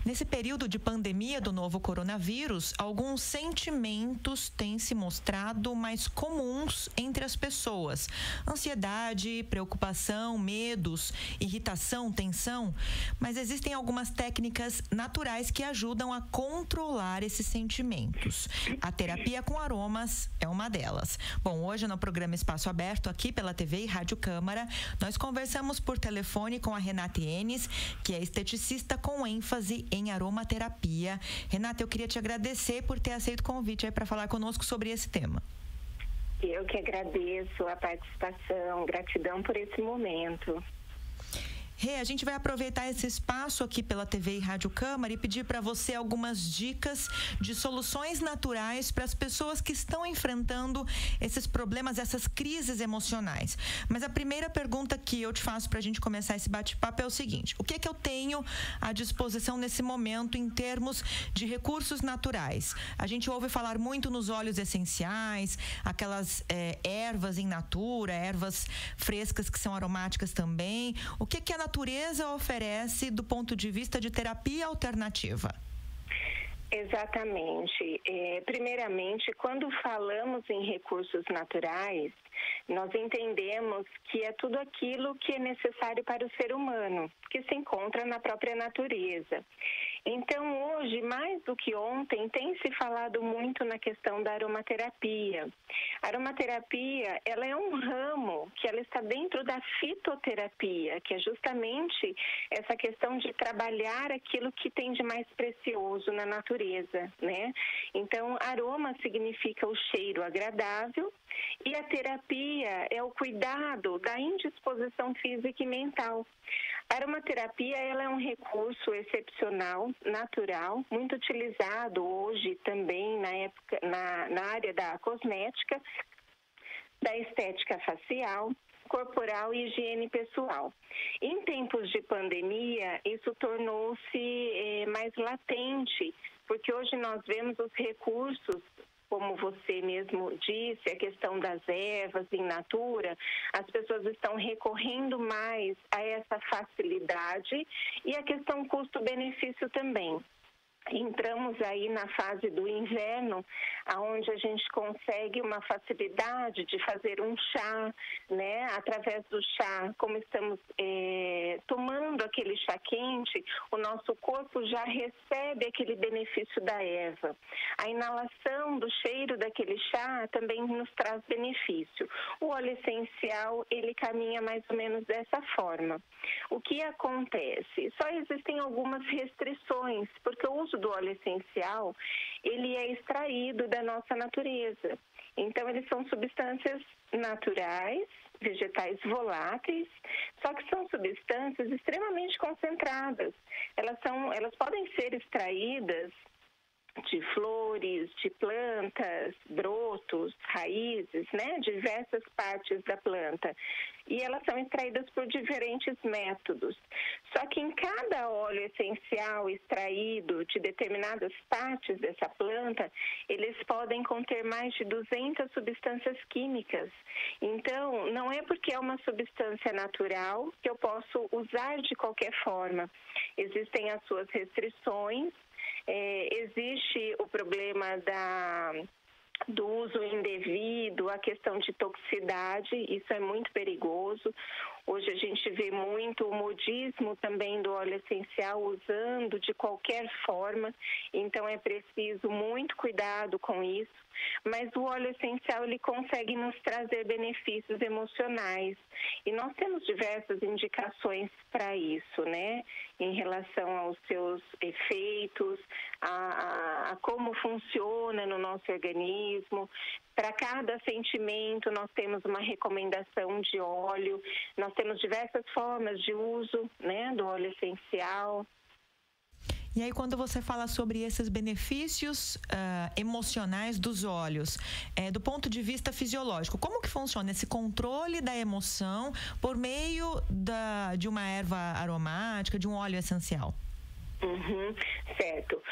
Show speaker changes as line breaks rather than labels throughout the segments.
Nesse período de pandemia do novo coronavírus, alguns sentimentos têm se mostrado mais comuns entre as pessoas. Ansiedade, preocupação, medos, irritação, tensão. Mas existem algumas técnicas naturais que ajudam a controlar esses sentimentos. A terapia com aromas é uma delas. Bom, hoje no programa Espaço Aberto, aqui pela TV e Rádio Câmara, nós conversamos por telefone com a Renata Enes, que é esteticista com ênfase em aromaterapia. Renata, eu queria te agradecer por ter aceito o convite aí para falar conosco sobre esse tema.
Eu que agradeço a participação, gratidão por esse momento.
Rê, a gente vai aproveitar esse espaço aqui pela TV e Rádio Câmara e pedir para você algumas dicas de soluções naturais para as pessoas que estão enfrentando esses problemas, essas crises emocionais. Mas a primeira pergunta que eu te faço para a gente começar esse bate-papo é o seguinte: o que é que eu tenho à disposição nesse momento em termos de recursos naturais? A gente ouve falar muito nos óleos essenciais, aquelas ervas in natura, ervas frescas que são aromáticas também. O que a natureza oferece do ponto de vista de terapia alternativa?
Exatamente. Primeiramente, quando falamos em recursos naturais, nós entendemos que é tudo aquilo que é necessário para o ser humano, que se encontra na própria natureza. Então, hoje, mais do que ontem, tem se falado muito na questão da aromaterapia. A aromaterapia, ela é um ramo que ela está dentro da fitoterapia, que é justamente essa questão de trabalhar aquilo que tem de mais precioso na natureza, né? Então, aroma significa o cheiro agradável e a terapia é o cuidado da indisposição física e mental. A aromaterapia, ela é um recurso excepcional, natural, muito utilizado hoje também na área da cosmética, da estética facial, corporal e higiene pessoal. Em tempos de pandemia, isso tornou-se mais latente, porque hoje nós vemos os recursos, como você mesmo disse, a questão das ervas in natura, as pessoas estão recorrendo mais a essa facilidade e a questão custo-benefício também. Entramos aí na fase do inverno, onde a gente consegue uma facilidade de fazer um chá, né? Através do chá, como estamos tomando aquele chá quente, o nosso corpo já recebe aquele benefício da erva. A inalação do cheiro daquele chá também nos traz benefício. O óleo essencial, ele caminha mais ou menos dessa forma. O que acontece? Só existem algumas restrições, porque o uso do óleo essencial, ele é extraído da nossa natureza. Então, eles são substâncias naturais, vegetais voláteis, só que são substâncias extremamente concentradas. Elas podem ser extraídas de flores, de plantas, brotos, raízes, né? Diversas partes da planta. E elas são extraídas por diferentes métodos. Só que em cada óleo essencial extraído de determinadas partes dessa planta, eles podem conter mais de 200 substâncias químicas. Então, não é porque é uma substância natural que eu posso usar de qualquer forma. Existem as suas restrições. Existe o problema do uso indevido, a questão de toxicidade, isso é muito perigoso. Hoje a gente vê muito o modismo também do óleo essencial usando de qualquer forma, então é preciso muito cuidado com isso. Mas o óleo essencial, ele consegue nos trazer benefícios emocionais. E nós temos diversas indicações para isso, né? Em relação aos seus efeitos, a como funciona no nosso organismo. Para cada sentimento, nós temos uma recomendação de óleo. Nós temos diversas formas de uso, né, do óleo essencial.
E aí, quando você fala sobre esses benefícios emocionais dos óleos, do ponto de vista fisiológico, como que funciona esse controle da emoção por meio de uma erva aromática, de um óleo essencial?
Certo.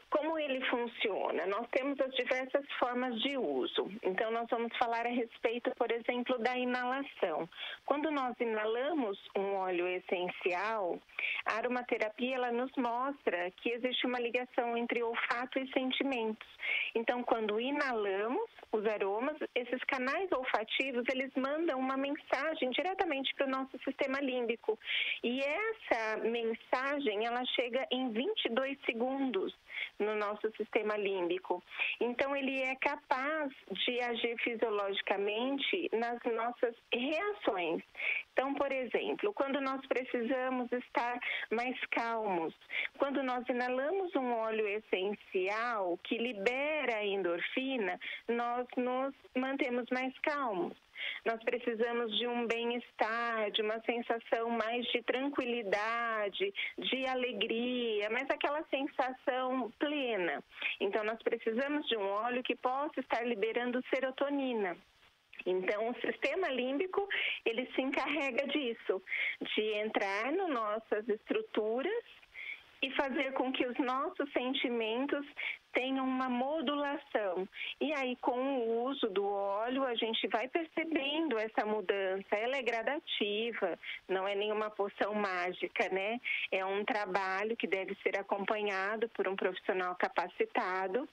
Como ele funciona? Nós temos as diversas formas de uso. Então, nós vamos falar a respeito, por exemplo, da inalação. Quando nós inalamos um óleo essencial, a aromaterapia ela nos mostra que existe uma ligação entre olfato e sentimentos. Então, quando inalamos os aromas, esses canais olfativos, eles mandam uma mensagem diretamente para o nosso sistema límbico. E essa mensagem, ela chega em 22 segundos no nosso sistema límbico. Então, ele é capaz de agir fisiologicamente nas nossas reações. Então, por exemplo, quando nós precisamos estar mais calmos, quando nós inalamos um óleo essencial que libera a endorfina, nós nos mantemos mais calmos. Nós precisamos de um bem-estar, de uma sensação mais de tranquilidade, de alegria, mas aquela sensação plena. Então, nós precisamos de um óleo que possa estar liberando serotonina. Então, o sistema límbico, ele se encarrega disso, de entrar nas nossas estruturas e fazer com que os nossos sentimentos tenham uma modulação. E aí, com o uso do óleo, a gente vai percebendo essa mudança. Ela é gradativa, não é nenhuma poção mágica, né? É um trabalho que deve ser acompanhado por um profissional capacitado,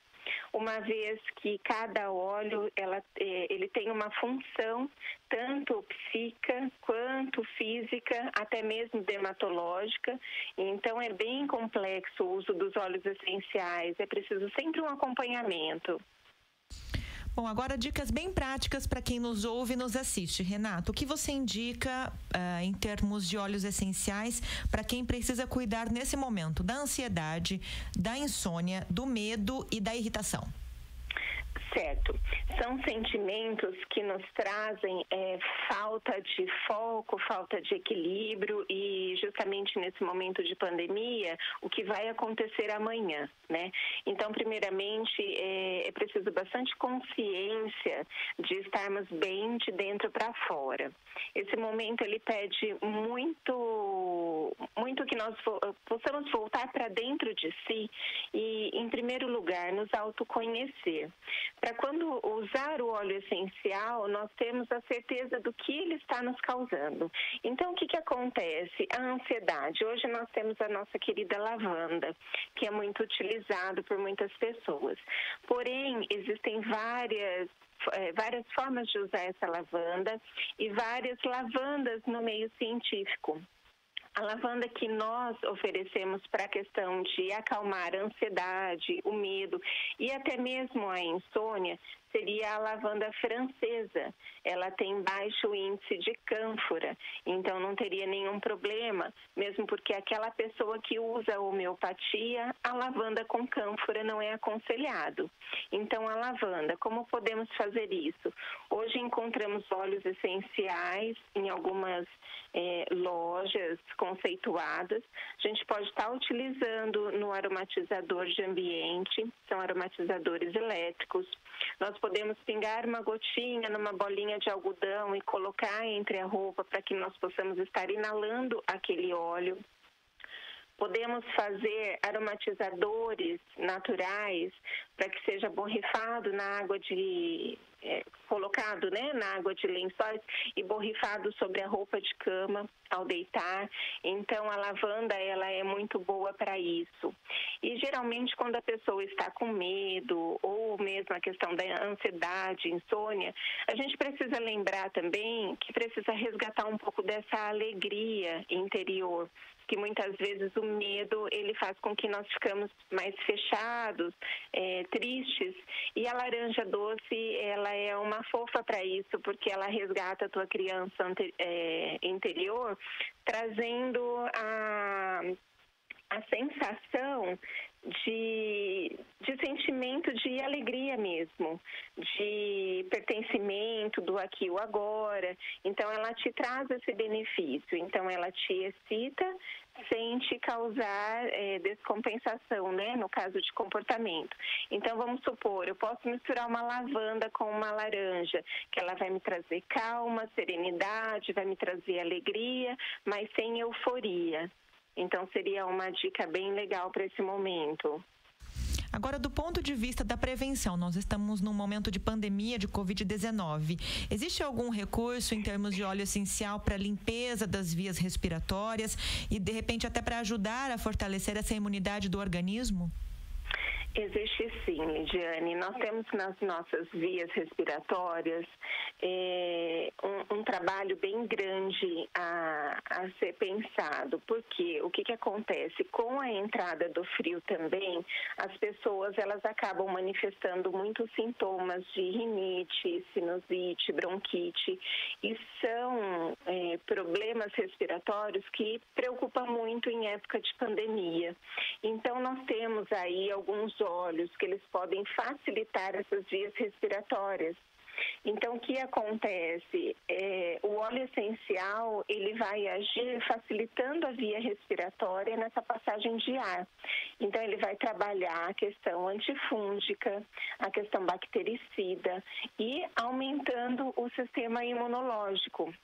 uma vez que cada óleo ele tem uma função tanto psíquica quanto física, até mesmo dermatológica. Então, é bem complexo o uso dos óleos essenciais, é preciso sempre um acompanhamento.
Bom, agora dicas bem práticas para quem nos ouve e nos assiste. Renato, o que você indica em termos de óleos essenciais para quem precisa cuidar nesse momento da ansiedade, da insônia, do medo e da irritação?
Certo. São sentimentos que nos trazem falta de foco, falta de equilíbrio e justamente nesse momento de pandemia, o que vai acontecer amanhã, né? Então, primeiramente, é preciso bastante consciência de estarmos bem de dentro para fora. Esse momento, ele pede muito que nós possamos voltar para dentro de si e, em primeiro lugar, nos autoconhecer. Para quando usar o óleo essencial, nós temos a certeza do que ele está nos causando. Então, o que acontece? A ansiedade. Hoje nós temos a nossa querida lavanda, que é muito utilizado por muitas pessoas. Porém, existem várias formas de usar essa lavanda e várias lavandas no meio científico. A lavanda que nós oferecemos para a questão de acalmar a ansiedade, o medo e até mesmo a insônia seria a lavanda francesa. Ela tem baixo índice de cânfora, então não teria nenhum problema, mesmo porque aquela pessoa que usa a homeopatia, a lavanda com cânfora não é aconselhado. Então, a lavanda, como podemos fazer isso? Hoje encontramos óleos essenciais em algumas lojas conceituadas. A gente pode estar utilizando no aromatizador de ambiente, são aromatizadores elétricos. Nós podemos pingar uma gotinha numa bolinha de algodão e colocar entre a roupa para que nós possamos estar inalando aquele óleo. Podemos fazer aromatizadores naturais para que seja borrifado na água colocado, né, na água de lençóis e borrifado sobre a roupa de cama ao deitar. Então, a lavanda, ela é muito boa para isso. E, geralmente, quando a pessoa está com medo ou mesmo a questão da ansiedade, insônia, a gente precisa lembrar também que precisa resgatar um pouco dessa alegria interior, que muitas vezes o medo, ele faz com que nós ficamos mais fechados, tristes, e a laranja doce, ela é uma fofa para isso, porque ela resgata a tua criança interior, trazendo a sensação de sentimento de alegria mesmo, de pertencimento do aqui e o agora. Então, ela te traz esse benefício. Então, ela te excita sem te causar descompensação, né? No caso de comportamento. Então, vamos supor, eu posso misturar uma lavanda com uma laranja, que ela vai me trazer calma, serenidade, vai me trazer alegria, mas sem euforia. Então, seria uma dica bem legal para esse momento.
Agora, do ponto de vista da prevenção, nós estamos num momento de pandemia de Covid-19. Existe algum recurso em termos de óleo essencial para limpeza das vias respiratórias e, de repente, até para ajudar a fortalecer essa imunidade do organismo?
Existe sim, Lidiane. Nós temos nas nossas vias respiratórias um trabalho bem grande a ser pensado, porque o que acontece? Com a entrada do frio também, as pessoas elas acabam manifestando muitos sintomas de rinite, sinusite, bronquite, e são problemas respiratórios que preocupam muito em época de pandemia. Então, nós temos aí alguns óleos que eles podem facilitar essas vias respiratórias. Então, o que acontece? O óleo essencial, ele vai agir facilitando a via respiratória nessa passagem de ar. Então, ele vai trabalhar a questão antifúngica, a questão bactericida e aumentando o sistema imunológico.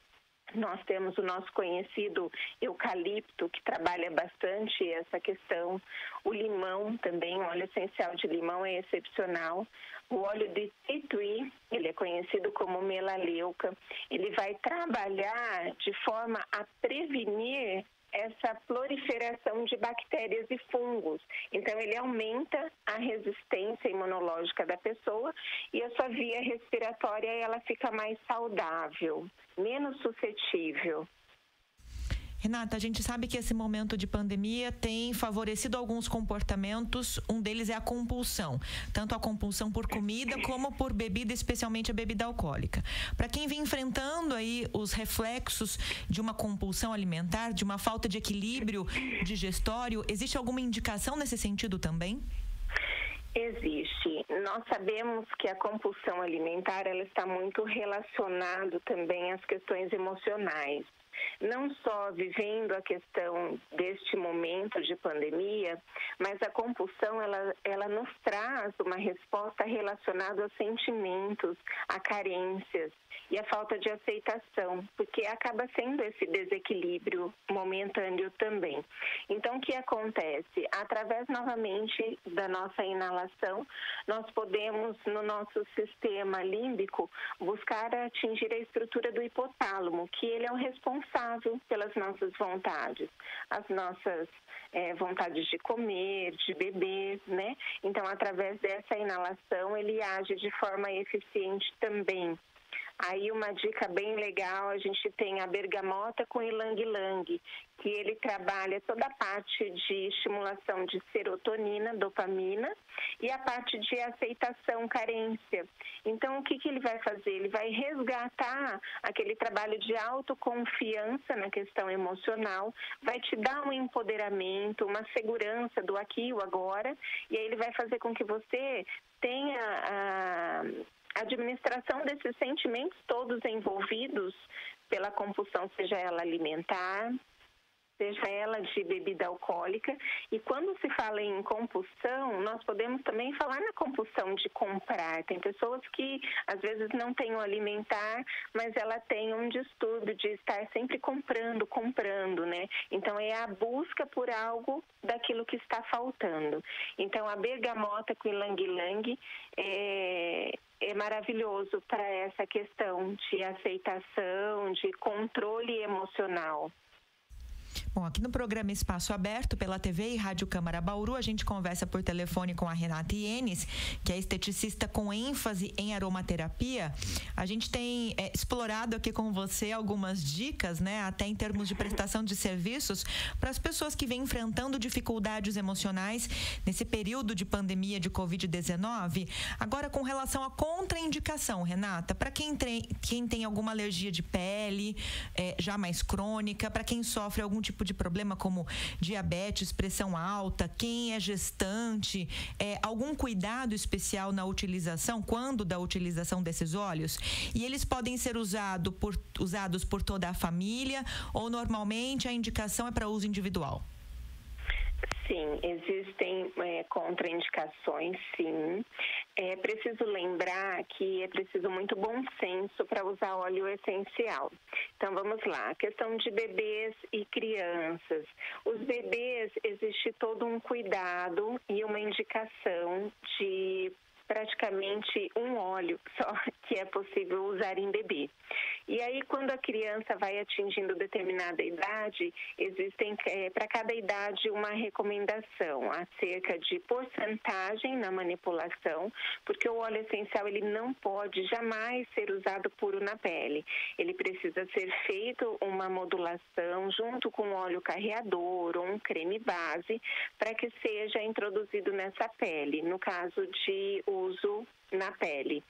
Nós temos o nosso conhecido eucalipto, que trabalha bastante essa questão. O limão também, o óleo essencial de limão é excepcional. O óleo de tea tree, ele é conhecido como melaleuca. Ele vai trabalhar de forma a prevenir essa proliferação de bactérias e fungos. Então, ele aumenta a resistência imunológica da pessoa e a sua via respiratória ela fica mais saudável, menos suscetível.
Renata, a gente sabe que esse momento de pandemia tem favorecido alguns comportamentos, um deles é a compulsão, tanto a compulsão por comida como por bebida, especialmente a bebida alcoólica. Para quem vem enfrentando aí os reflexos de uma compulsão alimentar, de uma falta de equilíbrio digestório, existe alguma indicação nesse sentido também?
Existe. Nós sabemos que a compulsão alimentar ela está muito relacionada também às questões emocionais. Não só vivendo a questão deste momento de pandemia, mas a compulsão ela nos traz uma resposta relacionada aos sentimentos, a carências e a falta de aceitação, porque acaba sendo esse desequilíbrio momentâneo também. Então, o que acontece? Através novamente da nossa inalação, nós podemos, no nosso sistema límbico, buscar atingir a estrutura do hipotálamo, que ele é o responsável pelas nossas vontades, as nossas vontades de comer, de beber, né? Então, através dessa inalação, ele age de forma eficiente também. Aí uma dica bem legal, a gente tem a bergamota com ilang-ilang, que ele trabalha toda a parte de estimulação de serotonina, dopamina e a parte de aceitação, carência. Então, o que ele vai fazer? Ele vai resgatar aquele trabalho de autoconfiança na questão emocional, vai te dar um empoderamento, uma segurança do aqui e o agora, e aí ele vai fazer com que você tenha a administração desses sentimentos todos envolvidos pela compulsão, seja ela alimentar, seja ela de bebida alcoólica. E quando se fala em compulsão, nós podemos também falar na compulsão de comprar. Tem pessoas que às vezes não têm o alimentar, mas ela tem um distúrbio de estar sempre comprando, né? Então é a busca por algo daquilo que está faltando. Então a bergamota com ilang-ilang é maravilhoso para essa questão de aceitação, de controle emocional.
Bom, aqui no programa Espaço Aberto, pela TV e Rádio Câmara Bauru, a gente conversa por telefone com a Renata Ienes, que é esteticista com ênfase em aromaterapia. A gente tem explorado aqui com você algumas dicas, né, até em termos de prestação de serviços, para as pessoas que vêm enfrentando dificuldades emocionais nesse período de pandemia de Covid-19. Agora, com relação à contraindicação, Renata, para quem tem alguma alergia de pele, já mais crônica, para quem sofre algum tipo de problema como diabetes, pressão alta, quem é gestante, algum cuidado especial na utilização, quando da utilização desses óleos? E eles podem ser usados por toda a família ou normalmente a indicação é para uso individual?
Sim, existem contraindicações, sim. É preciso lembrar que é preciso muito bom senso para usar óleo essencial. Então, vamos lá. A questão de bebês e crianças. Os bebês, existe todo um cuidado e uma indicação de praticamente um óleo só que é possível usar em bebê. E aí, quando a criança vai atingindo determinada idade, existem para cada idade uma recomendação acerca de porcentagem na manipulação, porque o óleo essencial ele não pode jamais ser usado puro na pele. Ele precisa ser feito uma modulação junto com óleo carreador ou um creme base para que seja introduzido nessa pele, no caso de uso na pele.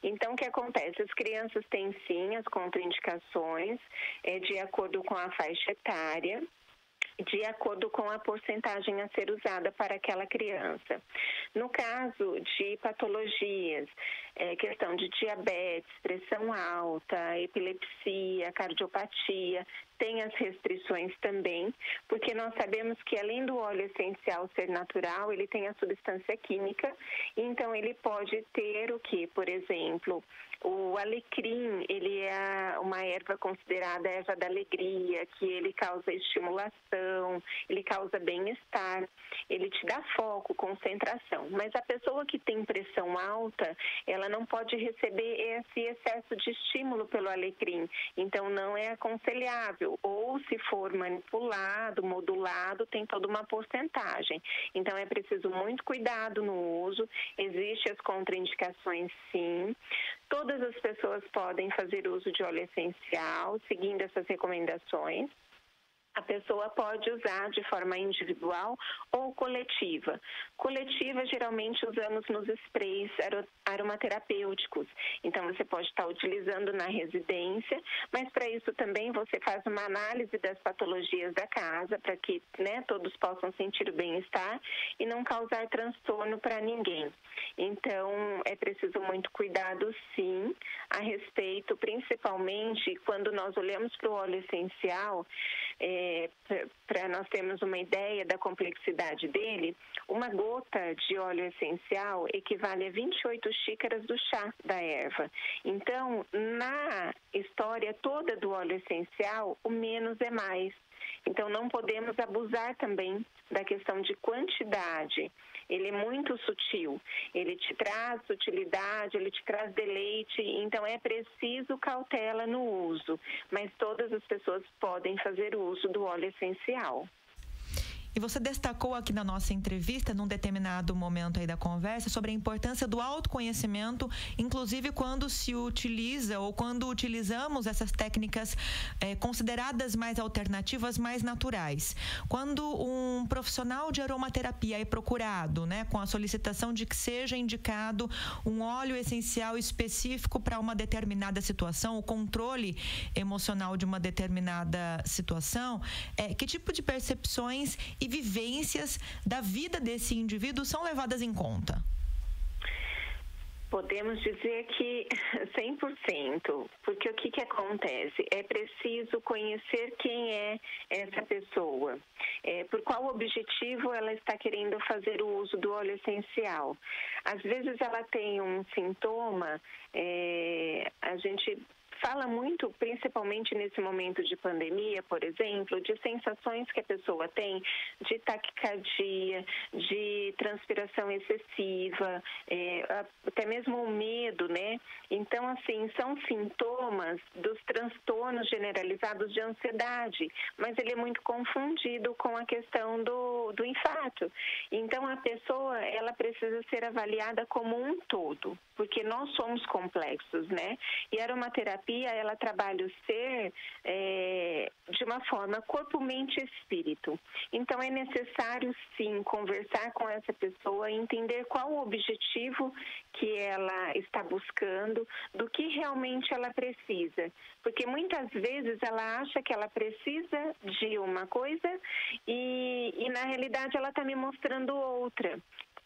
Então, o que acontece? As crianças têm sim as contraindicações de acordo com a faixa etária, de acordo com a porcentagem a ser usada para aquela criança. No caso de patologias, questão de diabetes, pressão alta, epilepsia, cardiopatia, tem as restrições também, porque nós sabemos que além do óleo essencial ser natural, ele tem a substância química, então ele pode ter o que? Por exemplo, o alecrim, ele é uma erva considerada erva da alegria, que ele causa estimulação, ele causa bem-estar, ele te dá foco, concentração. Mas a pessoa que tem pressão alta, ela não pode receber esse excesso de estímulo pelo alecrim, então não é aconselhável. Ou se for manipulado, modulado, tem toda uma porcentagem. Então é preciso muito cuidado no uso, existem as contraindicações sim. Todas as pessoas podem fazer uso de óleo essencial, seguindo essas recomendações. A pessoa pode usar de forma individual ou coletiva. Coletiva, geralmente, usamos nos sprays aromaterapêuticos. Então, você pode estar utilizando na residência, mas para isso também você faz uma análise das patologias da casa, para que todos possam sentir o bem-estar e não causar transtorno para ninguém. Então, é preciso muito cuidado, sim, a respeito, principalmente quando nós olhamos para o óleo essencial, para nós termos uma ideia da complexidade dele, uma gota de óleo essencial equivale a 28 xícaras do chá da erva. Então, na história toda do óleo essencial, o menos é mais. Então, não podemos abusar também da questão de quantidade. Ele é muito sutil, ele te traz utilidade, ele te traz deleite, então é preciso cautela no uso, mas todas as pessoas podem fazer uso do óleo essencial.
E você destacou aqui na nossa entrevista, num determinado momento aí da conversa, sobre a importância do autoconhecimento, inclusive quando se utiliza ou quando utilizamos essas técnicas consideradas mais alternativas, mais naturais. Quando um profissional de aromaterapia é procurado, com a solicitação de que seja indicado um óleo essencial específico para uma determinada situação, o controle emocional de uma determinada situação, que tipo de percepções e vivências da vida desse indivíduo são levadas em conta?
Podemos dizer que 100%, porque o que acontece? É preciso conhecer quem é essa pessoa, por qual objetivo ela está querendo fazer o uso do óleo essencial. Às vezes ela tem um sintoma, a gente fala muito, principalmente nesse momento de pandemia, por exemplo, de sensações que a pessoa tem de taquicardia, de transpiração excessiva, até mesmo o medo, Então, assim, são sintomas dos transtornos generalizados de ansiedade, mas ele é muito confundido com a questão do infarto. Então, a pessoa, ela precisa ser avaliada como um todo, porque nós somos complexos, E a aromaterapia, ela trabalha o ser de uma forma corpo, mente e espírito. Então, é necessário, sim, conversar com essa pessoa e entender qual o objetivo que ela está buscando, do que realmente ela precisa. Porque muitas vezes ela acha que ela precisa de uma coisa e na realidade, ela está me mostrando outra.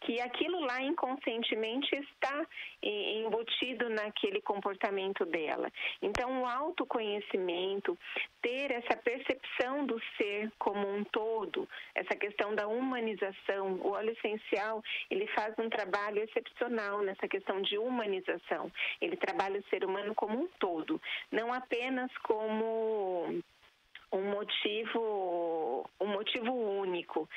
que aquilo lá inconscientemente está embutido naquele comportamento dela. Então, o autoconhecimento, ter essa percepção do ser como um todo, essa questão da humanização, o óleo essencial, ele faz um trabalho excepcional nessa questão de humanização. Ele trabalha o ser humano como um todo, não apenas como um motivo único.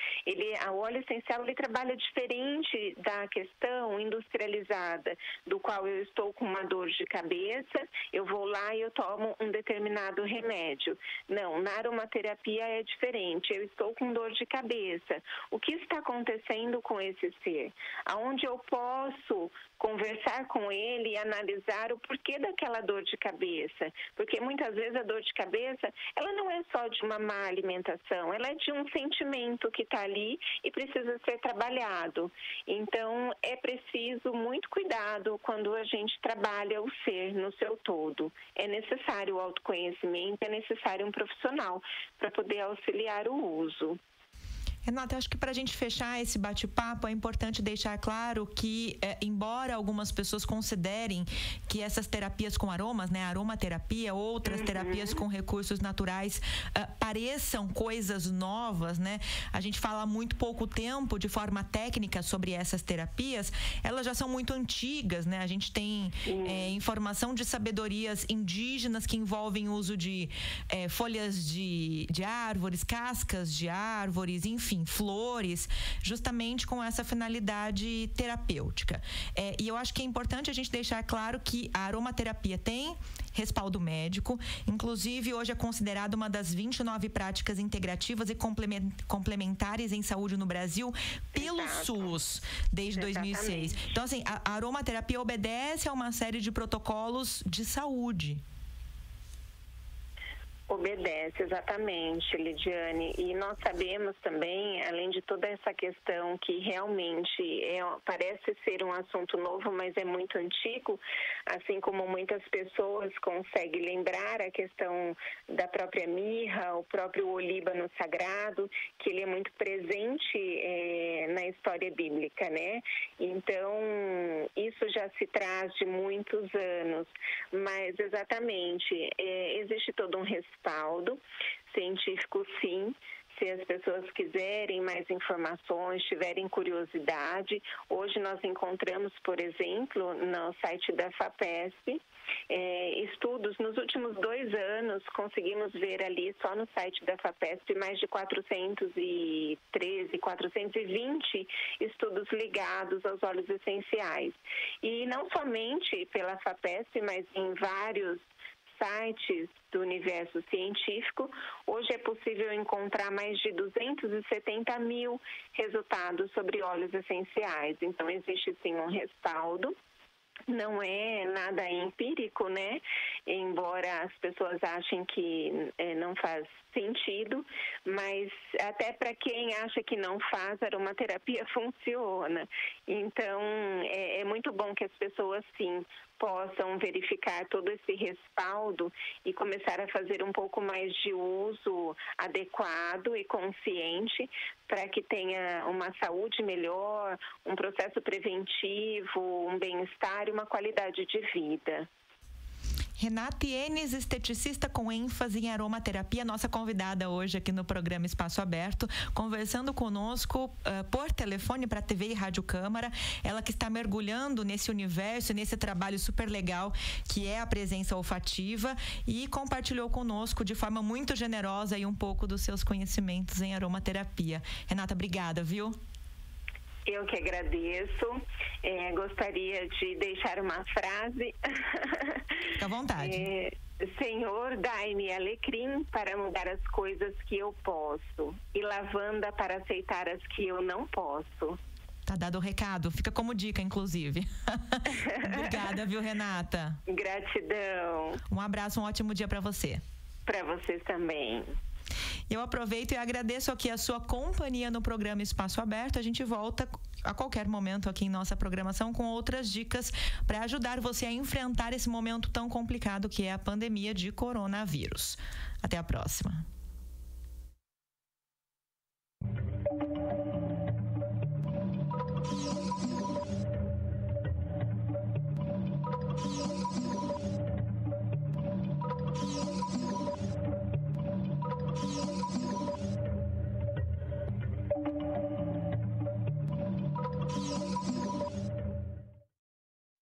O óleo essencial ele trabalha diferente da questão industrializada, do qual eu estou com uma dor de cabeça, eu vou lá e eu tomo um determinado remédio. Não, na aromaterapia é diferente. Eu estou com dor de cabeça. O que está acontecendo com esse ser? Aonde eu posso conversar com ele e analisar o porquê daquela dor de cabeça? Porque muitas vezes a dor de cabeça, ela não é só de uma má alimentação, ela é de um sentimento que está ali e precisa ser trabalhado. Então, é preciso muito cuidado quando a gente trabalha o ser no seu todo. É necessário o autoconhecimento, é necessário um profissional para poder auxiliar o uso.
Renata, acho que para a gente fechar esse bate-papo é importante deixar claro que, embora algumas pessoas considerem que essas terapias com aromas, né, aromaterapia, outras terapias com recursos naturais, pareçam coisas novas, né? A gente fala há muito pouco tempo de forma técnica sobre essas terapias, elas já são muito antigas, né? A gente tem informação de sabedorias indígenas que envolvem o uso de folhas de árvores, cascas de árvores, enfim, flores, justamente com essa finalidade terapêutica. E eu acho que é importante a gente deixar claro que a aromaterapia tem respaldo médico, inclusive hoje é considerada uma das 29 práticas integrativas e complementares em saúde no Brasil pelo SUS, desde 2006. Então, assim, a aromaterapia obedece a uma série de protocolos de saúde.
Obedece, exatamente, Lidiane. E nós sabemos também, além de toda essa questão que realmente parece ser um assunto novo, mas é muito antigo, assim como muitas pessoas conseguem lembrar a questão da própria mirra, o próprio olíbano sagrado, que ele é muito presente na história bíblica, né? Então, isso já se traz de muitos anos, mas exatamente, existe todo um respaldo científico, sim. Se as pessoas quiserem mais informações, tiverem curiosidade, hoje nós encontramos, por exemplo, no site da FAPESP, estudos. Nos últimos 2 anos, conseguimos ver ali, só no site da FAPESP, mais de 413, 420 estudos ligados aos óleos essenciais. E não somente pela FAPESP, mas em vários sites do universo científico, hoje é possível encontrar mais de 270 mil resultados sobre óleos essenciais. Então, existe sim um respaldo. Não é nada empírico, né? Embora as pessoas achem que não faz sentido, mas até para quem acha que não faz, a aromaterapia funciona. Então, é muito bom que as pessoas, sim, possam verificar todo esse respaldo e começar a fazer um pouco mais de uso adequado e consciente para que tenha uma saúde melhor, um processo preventivo, um bem-estar e uma qualidade de vida.
Renata Ienes, esteticista com ênfase em aromaterapia, nossa convidada hoje aqui no programa Espaço Aberto, conversando conosco por telefone para TV e Rádio Câmara. Ela que está mergulhando nesse universo, nesse trabalho super legal que é a presença olfativa, e compartilhou conosco de forma muito generosa aí um pouco dos seus conhecimentos em aromaterapia. Renata, obrigada, viu?
Eu que agradeço. Gostaria de deixar uma frase.
Fica à vontade.
Senhor, dai-me alecrim para mudar as coisas que eu posso e lavanda para aceitar as que eu não posso.
Tá dado o recado. Fica como dica, inclusive. Obrigada, viu, Renata?
Gratidão.
Um abraço, um ótimo dia para você.
Para vocês também.
Eu aproveito e agradeço aqui a sua companhia no programa Espaço Aberto. A gente volta a qualquer momento aqui em nossa programação com outras dicas para ajudar você a enfrentar esse momento tão complicado que é a pandemia de coronavírus. Até a próxima.